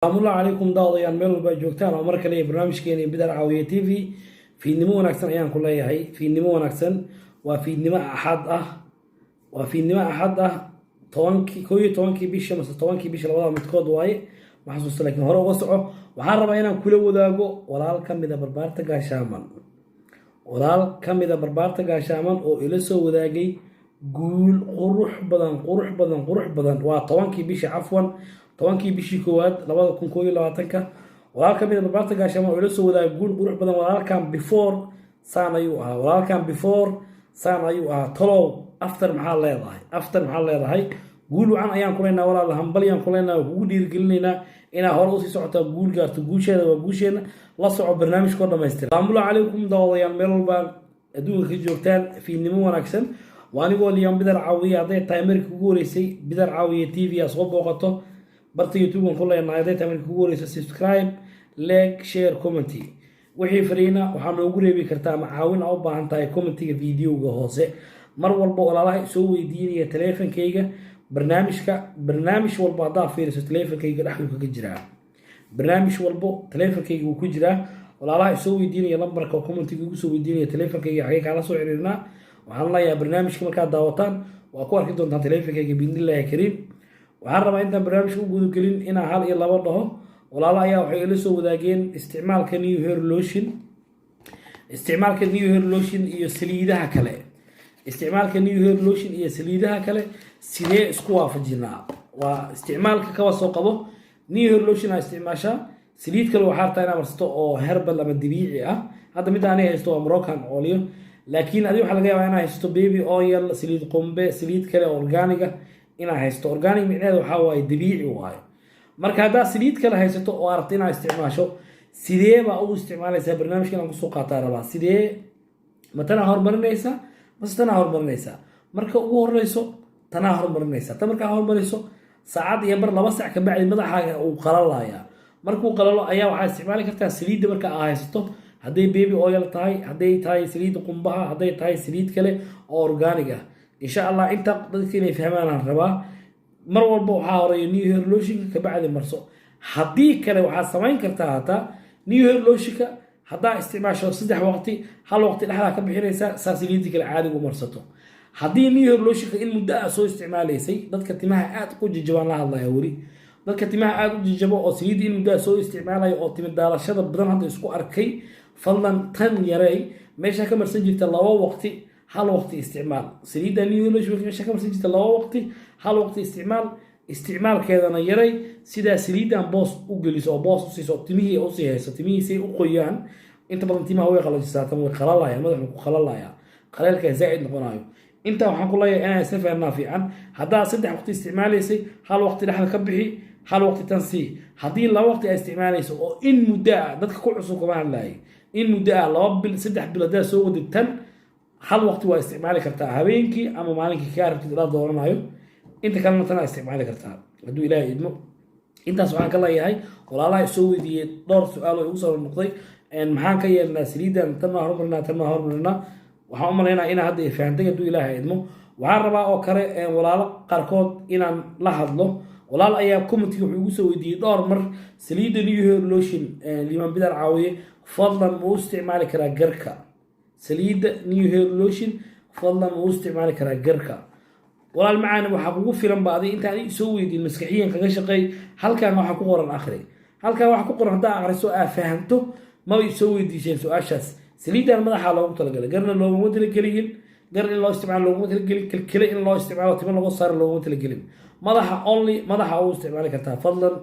السلام الله عليكم داوديان ميل walba joogtaan oo mar kale barnaamijkeena Bidar Caawiye TV fiidnimo wanaagsan ayaan ku leeyahay fiidnimo wanaagsan waa fiidnimo axad ah 11 bisha ama 10 bisha labada midkood waaye ma xasuusto laakiin hore uga soco waxaan rabaa inaan kula wadaago walaal kamida barbaarta gaashaaman oo ila soo wadaagay guul qurux badan waa 10 bisha afwan 10 bishii koowaad 2021 walaalka mid barbaarta gaashamo oo ila soo wadaag guul qurux badan walaalkan before saan ayuu ahaa tolow after maxaa leedahay guul wacan ayaan ku leenahay walaal hambalyan ku leenahay ugu dhiirigelinayna inaa hore u sii socoto guul gaarto guusheeda waa guusheena la soco barnaamijka dhameystir salaamu calaykum daawadayaal meel walba adduunka ka joogtaan fiidnimo wanaagsan waanigoo liyan Bidar Caawiye haday tahay markii ugu horeysay Bidar Caawiye TV soo booqato barta YouTube ku leenahay haday tahay markii ugu horeysay subscribe like share comment wixii fariina waxaa noogu reebi kartaa ama caawin u baahan tahay commentiga videoga hoose mar walba walaalaha soo weydiinaya taleefankayga barnaamij walba hadaa fiiriso taleefankayga dhaxdu kaga jiraa barnaamij walba taleefankayga uu ku jiraa walaalaha soo weydiinaya lambarka commentiga ugu soo weydiinaya taleefankayga xagee kala soo xiriirnaa waxaan leeyahay barnaamijka markaa daawataan waa ku arki doontaan taleefankayga biidnillaahi kariim waxaan rabaa intaan barnaamijka u gudagelin inaan hal iyo laba dhaho walaalo ayaa waxay ila soo wadaageen isticmaalka new hair lotion iyo saliidaha kale sidee isku waafajinaa waa isticmaalka kawa soo qabo new hair lotion aa isticmaashaa saliid kale waxaa rabtaa inaad marsato oo herbal ama dabiici ah hadda mid aan haysto waa Moroccan oil laakiin adiga waxa laga yaabaa inaad haysto baby oil saliid qumbe saliid kale organic inaad haysto organic micnaheedu waxa waaye dabiici waaye marka hadaa saliid kale haysato oo aragto inaad isticmaasho sidee baa u isticmaalaysaa barnaamijkan aan ku soo qaataa rabaa sidee matana horumarinaysaa marka ugu horeyso tana horumarinaysaa tan marka horumarayso saacad iyo bar 2 saac ka bacdi madaxaaga uu qalalayaa markuu qalalo ayaa waxaa isticmaali kartaa saliidda marka aad haysato haday baby oil tahay haday tahay saliid qumbaha haday tahay saliid kale oo organic ah insha Allah inta dadka inay fahmaan rabaa mar walba waxaa horeeyo new hair lotion ka bacdi marso hadii kale waxaa samayn kartaa hata new hair lotion hadaa isticmaasho 3 waqti hal waqti dhaxda ka bixinaysa saliid kale caadi u marsato hadii new hair lotion in muddo soo isticmaalaysay dadka timaha aad ku jajabaan la hadlayo wari dadka timaha aad u jajabo oo saliid in muddo soo isticmaalayo oo timo daalashada badan hadda isku arkay fadlan tan yaray meesha ka marsan jirta 2 waqti hal waqti isticmaal saliida new lotion meesha ka marsan jirta 2 waqti hal waqti isticmaalkeedana yaray sida saliidan boos u geliso oo boos u siiso timihii u sii hayso timihii si u qoyaan inta badan timaha way qalajistaa tan way qalalaya madaxu ku qalalaya qaleelka zaid noqonayo inta waxaan ku leeyahay inay safarna fiican hadaa 3 waqti isticmaalaysay hal waqti dhaxal ka bixi hal waqti tan si hadii 2 waqti ay isticmaalayso oo in muddo dadka ku cusub kuma hadlaay in muddo 2 bil 3 bilood soo waditan hal waqti waa isticmaali kartaa habeenkii ama maalinkii ka rabtid la dooranayo inta kalena tan isticmaali kartaa haduu ilaahay idmo intaas waxaan ka leeyahay walaalaha soo weydiiyay dhowr su'aalo ay ugu soo noqday maxaan ka yeelnaa saliidan tan horumarina waxaan u maleynayaa in hadda fahamtay haduu ilaahay idmo waxaan rabaa oo kale walaalo qaarkood inaan la hadlo walaal ayaa commentiga wuxuu ugu soo weydiiyay dhowr mar saliida new hair lotion liman Bidar Caawiye fadlan ma u isticmaali karaa garka saliida new hair lotion fadlan ma u isticmaali karaa garka walaal macaan waxa ugu filan baadi inta ay soo weydiin maskaxiyan kaga shaqeey halkan waxa ku qoran akhri halkan waxa ku qoran hadaa akhriso fahanto ma ay soo weydiiseen su'aashaas saliidan madaxa loogu talagalay garna loogu talagalin gar in loo isticmaalo loogu talagalin kale in loo isticmaalo timo lagu saar loogu talagalin madaxa uu isticmaali kartaa fadlan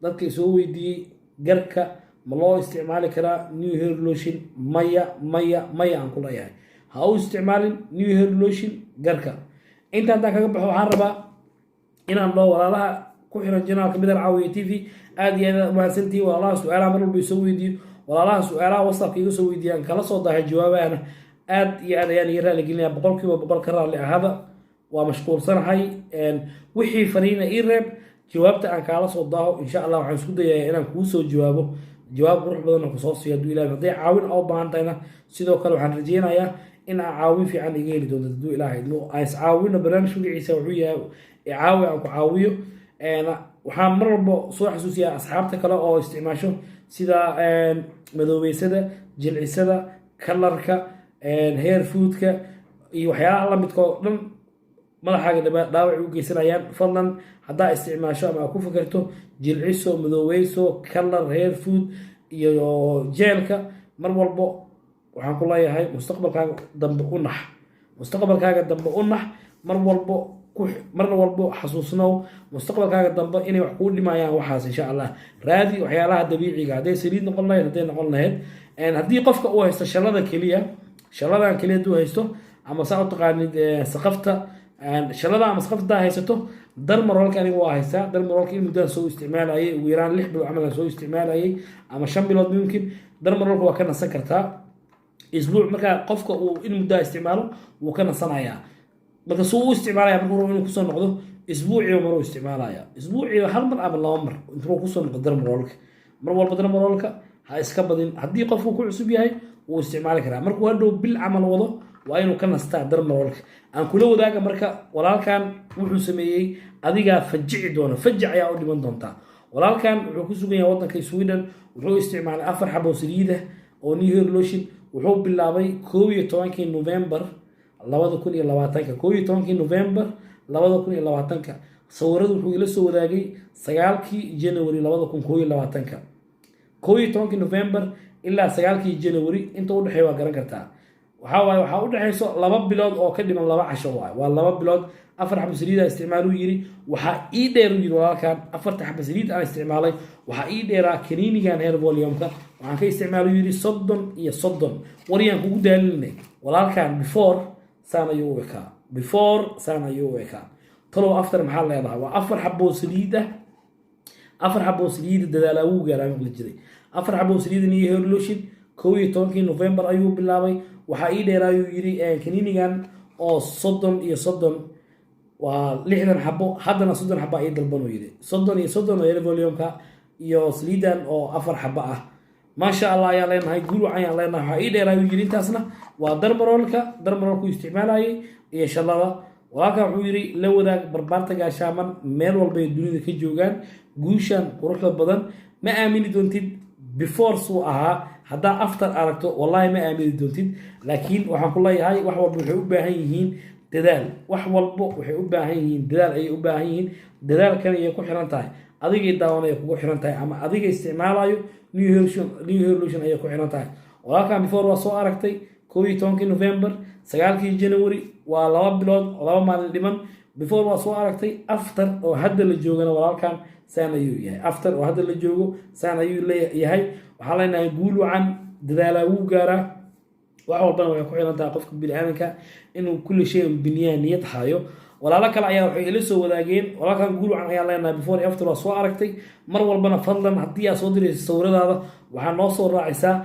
dadka soo weydiiyay garka ma loo isticmaali karaa new hair lotion maya aan ku leeyahay ha u isticmaalin new hair lotion garka inta hadda kaga baxo waxaan rabaa inaan loo walaalaha ku xiran janaalka Bidar Caawiye TV aad iyo aad mahadsantii walaalaha su'aalaha mar walba soo weydiiyo walaalaha su'aalaha WhatsApp iga soo weydiiyaan kala soo dahay jawaabana aad iyo aad ayaan yara la gelinayaa 100% ka raali ahada waa mashquulsanahay wixii fariina ii reeb jawaabta aan kala soo daaho insha Allah waxaan isku dayayaa inaan kuu soo jawaabo jawaab qurux badan oo ku soo siiyo haduu ilaahay haday caawin oo baahan tahayna sidoo kale waxaan rajeynayaa in aan caawin fiican iga heli doonto haduu ilaahay idmo aan is caawino barnaamijka magaciisa wuxuu yahay caawi aan ku caawiyo waxaan mar walba soo xasuusiyaa asxaabta kale oo isticmaasho sida madoobeysada, jilcisada, kalarka, hair foodka iyo waxyaalaha lamidka oo dhan madaxaaga dhaawac u geysanayaan. fadlan haddaa isticmaasho ama aad ku fakarto jilciso, madoobeyso, kalar, hair food iyo jeelka, mar walbo waxaan ku leeyahay mustaqbalkaaga dambe u nax, mustaqbalkaaga dambe u nax. mar walbo xasuusnow mustaqbalkaaga dambe inay wax kuu dhimayaan waxaas. insha allah raadi waxyaalaha dabiiciga, hadday saliid noqon lahayd, hadday noqon lahayd haddii qofka uu haysto shallada keliya, shalladan keliya hadduu haysto ama saa u taqaanid saqafta, shallada ama saqafta haysato, darmarolka aniga waa haystaa. darmarolka in muddaan soo isticmaalayay, ugu yaraan 6 bilood camal aan soo isticmaalayay ama 5 bilood mumkin. darmarolka waa ka nasan kartaa isbuuc, markaa qofka uu in muddaa isticmaalo wuu ka nasanayaa. marka suu u isticmaalaya markuu rabo inuu kusoo noqdo isbuuciiba maruu isticmaalaya, isbuuciiba 1 mar ama 2 mar intuu kusoo noqdo darmarolka. mar walba darmarolka ha iska badin. haddii qofku ku cusub yahay wuu isticmaali karaa, markuu hadhow bil camal wado waa inuu ka nastaa darmarolka. aan kula wadaaga marka walaalkan wuxuu sameeyey, adigaa fajici doona, fajic ayaa u dhiman doontaa. walaalkan wuxuu ku sugan yahay waddanka Sweden, wuxuu isticmaalay 4 xabo saliid ah oo new hair lotion. wuxuu bilaabay 11 November 2020, 11 November 2020. sawiradu wuxuu ila soo wadaagay 9 January 2021. 11 November ilaa 9 January inta u dhaxay waa garan kartaa. waxaa u dhaxayso 2 bilood oo ka dhiman 2 casho waa 2 bilood. 4 xabo saliid aan isticmaaluu yiri, waxaa ii dheer yiri walaalkan 4 xabo saliid aan isticmaalay, waxaa ii dheeraa kaniinigan hair volume-ka waxaan ka isticmaaluu yiri 30 wariyaan kugu daalinay. walaalkan before saan ayuu u ekaa, before saan ayuu u ekaa. talow after maxaa leedahay? waa 4 xabo saliid ah, 4 xabo saliid dadaala wuu gaaraa la jiray. 4 xabo saliid iyo hair lotion 11 November ayuu bilaabay. waxaa ii dheeraayuu yiri kaniinigan oo 30 waa 60 xabo, haddana 30 xabo ay dalbanuu yiri. 30 oo hair volume-ka iyo saliidan oo 4 xabo ah. maasha allah ayaan leenahay, guul wacan ayaan leenahay. waxaa ii dheeraayuu yiri intaasna waa darmarolka isticmaalayay iyo shallada. walaalkan wuxuu yiri la wadaag barbaarta gaashaaman meel walba ay dunida ka joogaan. guushan quruxda badan ma aamini doontid before suu ahaa, haddaa after aragto wallahi ma aamini doontid. laakiin waxaan ku leeyahay wax walba waxay u baahan yihiin dadaal, wax walbo waxay u baahan yihiin dadaal, ayay u baahan yihiin. dadaalkan ayay ku xiran tahay adigay daawanaya kugu xiran tahay, ama adiga isticmaalayo new hair lotion ayay ku xiran tahay. walaalkan before waa soo aragtay 11 November, 9 January waa 2 bilood oo 2 maalin dhiman. before waa soo aragtay, after oo hadda la joogana walaalkan saan ayuu yahay, after oo hadda la joogo saan ayuu leeyahay. waxaa leenahay guul wacan, dadaalaa wuu gaaraa. wax walbana waxay ku xiran tahay qofka bini'aadanka inuu kulli shay biniyaan niyad hayo. walaalo kale ayaa waxay ila soo wadaageen, walaalkan guul wacan ayaa leenahay before iyo after waa soo aragtay. mar walbana fadlan haddii aad soo dirayso sawiradaada waxaa noo soo raacaysaa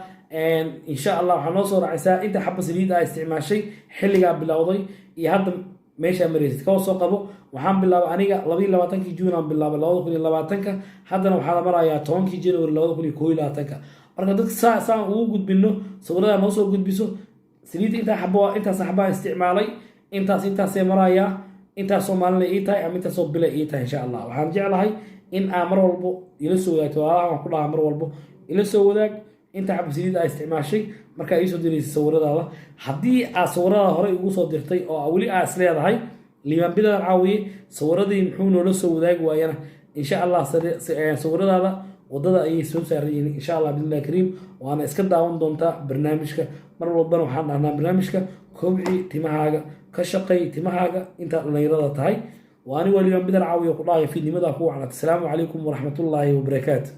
insha allah, waxaa noo soo raacaysaa inta xabba saliid aa isticmaashay, xilligaa bilowday iyo hadda meeshaa maraysid. kawa soo qabo, waxaan bilaabay aniga 22 June aan bilaabay 2020, haddana waxaa la marayaa 10 January 2021. marka dadka saan ugu gudbino sawirada noo soo gudbiso. saliid intaas xabaa isticmaalay, intaasee marayaa, intaas Soomaalina ii tahay ama intaasoo bila ii tahay. insha allah waxaan jeclahay in aan mar walbo ila soo wadaagto. walaalaha waan ku dhahaa mar walbo ila soo wadaag inta xabo saliid aa isticmaashay markaa ii soo diraysa sawiradaada. haddii aad sawiradaada horey ugu soo dirtay oo weli aa is leedahay liibaan bidaan caawiye sawiradii muxuu noola soo wadaagi waayana, insha allah sawiradaada wadada ayay soo saarayeen insha allah billahi kariim. waana iska daawan doontaa barnaamijka. mar walbana waxaan dhahnaa barnaamijka kobci timahaaga, ka shaqay timahaaga intaad dhallinyarada tahay. waani waa liibaan bidaan caawiye ku dhahaya fiidnimadaa ku wacnat. asalaamu calaykum waraxmatullaahi wabarakaatu.